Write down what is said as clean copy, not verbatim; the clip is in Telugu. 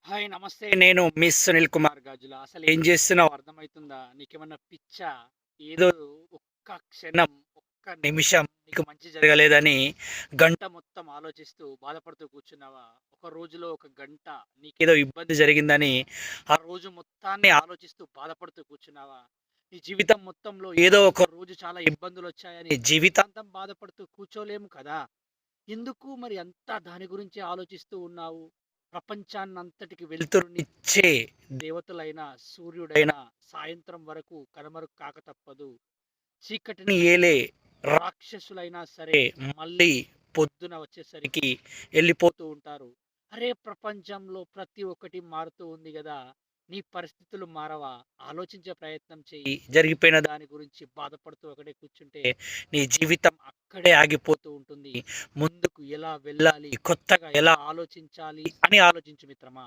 హాయ్ నమస్తే. నేను మిస్ సునీల్ కుమార్ గాజుల. అసలు ఏం జేస్తున్నావో అర్థమైతుందా? నీకేమన్నా పిచ్చా? ఏదో ఒక్క క్షణం, ఒక్క నిమిషం నీకు మంచి జరగలేదని గంట మొత్తం ఆలోచిస్తూ, బాధపడుతూ కూర్చున్నావా? ఒక రోజులో ఒక గంట నీకేదో ఇబ్బంది జరిగిందని, ఆ రోజు మొత్తాన్ని ఆలోచిస్తూ, బాధపడుతూ కూర్చున్నావా? నీ జీవితం మొత్తంలో ఏదో ఒక రోజు చాలా ఇబ్బందులొచ్చాయని జీవితాంతం బాధపడుతూ కూర్చోలేము కదా! ఎందుకు మరి అంతా దాని గురించే ఆలోచిస్తూ ఉన్నావు? ప్రపంచాన్నంతటికి వెలుతురునిచ్చే దేవతలైన సూర్యుడైన సాయంత్రం వరకు కనుమరుగు కాక తప్పదు. చీకటిని ఏలే రాక్షసులైనా సరే మళ్ళీ పొద్దున వచ్చేసరికి ఎళ్ళిపోతూ ఉంటారు. అరే! ప్రపంచంలో ప్రతి ఒక్కటి మారుతూ ఉంది గదా! నీ పరిస్థితులు మారవా? ఆలోచించే ప్రయత్నం చెయ్యి. జరిగిపోయిన దాని గురించి బాధపడుతూ ఒకడే కూర్చుంటే నీ జీవితం అక్కడే ఆగిపోతూ ఉంటుంది. ముందుకు ఎలా వెళ్ళాలి? కొత్తగా ఎలా ఆలోచించాలి అని ఆలోచించు మిత్రమా.